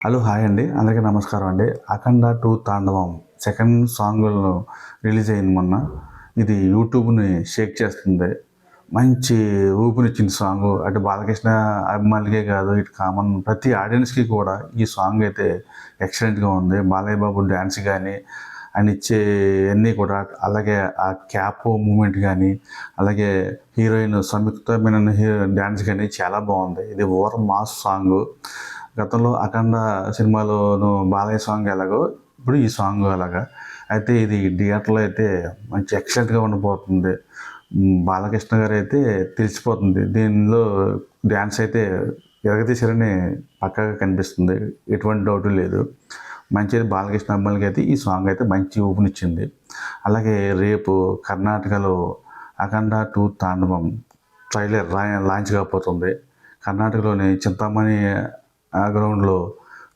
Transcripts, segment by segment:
Hello hi అండి, అందరికీ నమస్కారం అండి. 'అఖండ 2 తాండవం' సెకండ్ సాంగ్ రిలీజ్ అయింది మొన్న. ఇది యూట్యూబ్ని షేక్ చేస్తుంది. మంచి ఊపునిచ్చింది సాంగ్. అటు బాలకృష్ణ అభిమానులకే కాదు, ఇటు కామన్ ప్రతి ఆడియన్స్కి కూడా ఈ సాంగ్ అయితే ఎక్సలెంట్గా ఉంది. బాలయ్య బాబు డ్యాన్స్ కానీ, ఆయన ఇచ్చే అన్నీ కూడా, అలాగే ఆ క్యాప్ మూమెంట్ కానీ, అలాగే హీరోయిన్ సంయుక్త మీనన్ డ్యాన్స్ కానీ చాలా బాగుంది. ఇది ఓవర్ మాస్ సాంగ్. గతంలో 'అఖండ' సినిమాలోను బాలయ్య సాంగ్ ఎలాగో ఇప్పుడు ఈ సాంగ్ అలాగా. అయితే ఇది థియేటర్లో అయితే మంచి ఎక్సలెంట్గా ఉండబోతుంది. బాలకృష్ణ గారు అయితే తెలిసిపోతుంది. దీనిలో డ్యాన్స్ అయితే ఎరగతీశారని పక్కాగా కనిపిస్తుంది. ఎటువంటి డౌటు లేదు. మంచిది. బాలకృష్ణ అమ్మాయిలకి అయితే ఈ సాంగ్ అయితే మంచి ఊపునిచ్చింది. అలాగే రేపు కర్ణాటకలో 'అఖండ 2 తాండవం' ట్రైలర్ లాంచ్ కాబోతుంది. కర్ణాటకలోని చింతామణి ఆ గ్రౌండ్లో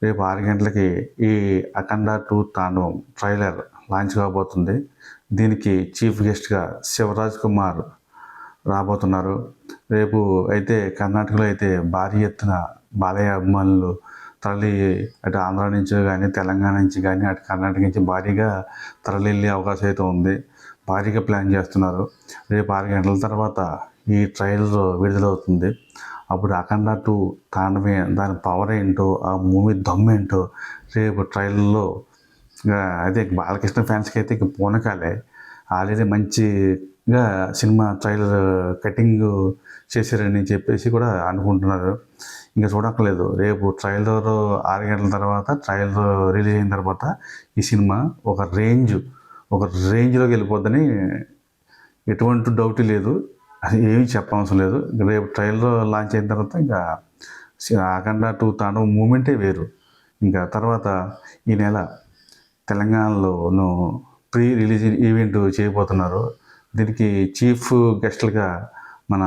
రేపు 6 గంటలకి ఈ 'అఖండ 2 తాండవం' ట్రైలర్ లాంచ్ కాబోతుంది. దీనికి చీఫ్ గెస్ట్గా శివరాజ్ కుమార్ రాబోతున్నారు. రేపు అయితే కర్ణాటకలో అయితే భారీ ఎత్తున బాలయ్య అభిమానులు తరలి అటు ఆంధ్ర నుంచి కానీ, తెలంగాణ నుంచి కానీ, అటు కర్ణాటక నుంచి భారీగా తరలి వెళ్ళే అవకాశం అయితే ఉంది. భారీగా ప్లాన్ చేస్తున్నారు. రేపు 6 గంటల తర్వాత ఈ ట్రైలర్ విడుదలవుతుంది. అప్పుడు 'అఖండ 2 తాండవం' దాని పవర్ ఏంటో, ఆ మూవీ దమ్ ఏంటో రేపు ట్రైలర్లో అదే బాలకృష్ణ ఫ్యాన్స్కి అయితే ఇంక పూనకాలే. ఆల్రెడీ మంచిగా సినిమా ట్రైలర్ కటింగ్ చేశారని చెప్పేసి కూడా అనుకుంటున్నారు. ఇంకా చూడక్కర్లేదు. రేపు ట్రైలర్ 6 గంటల తర్వాత ట్రైలర్ రిలీజ్ అయిన తర్వాత ఈ సినిమా ఒక రేంజ్లోకి వెళ్ళిపోద్దని ఎటువంటి డౌట్ లేదు. అది ఏమీ చెప్పవసరం లేదు. రేపు ట్రైలర్ లాంచ్ అయిన తర్వాత ఇంకా 'అఖండ 2 తాండవం' మూమెంటే వేరు. ఇంకా తర్వాత ఈ నెల తెలంగాణలోను ప్రీ రిలీజ్ ఈవెంట్ చేయబోతున్నారు. దీనికి చీఫ్ గెస్ట్లుగా మన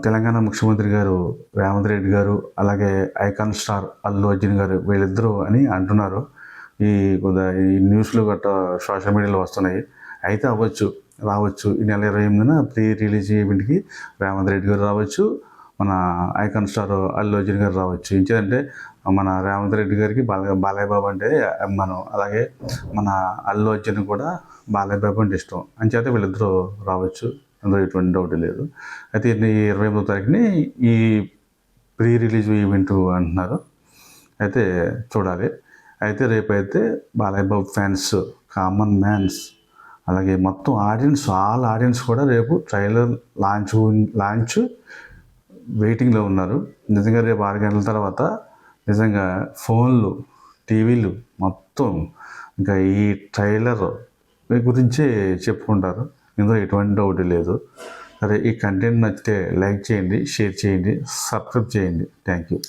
తెలంగాణ ముఖ్యమంత్రి గారు రేవంత్ రెడ్డి గారు, అలాగే ఐకాన్ స్టార్ అల్లు అర్జున్ గారు, వీళ్ళిద్దరూ అని అంటున్నారు. ఈ న్యూస్లు గట్రా సోషల్ మీడియాలో వస్తున్నాయి. అయితే రావచ్చు. ఈ నెల 28న ప్రీ రిలీజ్ ఈవెంట్కి రేవంత్ రెడ్డి గారు రావచ్చు, మన ఐకాన్ స్టార్ అల్లు అర్జున్ గారు రావచ్చు. ఇంకేంటంటే మన రేవంత్ రెడ్డి గారికి బాలయ్య బాబు అంటే అభిమానం, అలాగే మన అల్లు అర్జున్ కూడా బాలయ్య బాబు అంటే ఇష్టం. అంచేత వీళ్ళిద్దరూ రావచ్చు. అందులో ఎటువంటి డౌట్ లేదు. అయితే 28వ తారీఖుని ఈ ప్రీ రిలీజ్ ఈవెంట్ అంటున్నారు. అయితే చూడాలి. అయితే రేపైతే Balayya Babu fans, common man's, అలాగే మొత్తం ఆల్ ఆడియన్స్ కూడా రేపు ట్రైలర్ లాంచ్ వెయిటింగ్లో ఉన్నారు. నిజంగా రేపు 6 గంటల తర్వాత నిజంగా ఫోన్లు, టీవీలు మొత్తం ఇంకా ఈ ట్రైలర్ గురించే చెప్పుకుంటారు. ఇందులో ఎటువంటి డౌట్ లేదు. సరే, ఈ కంటెంట్ నచ్చితే లైక్ చేయండి, షేర్ చేయండి, సబ్స్క్రైబ్ చేయండి. Thank you.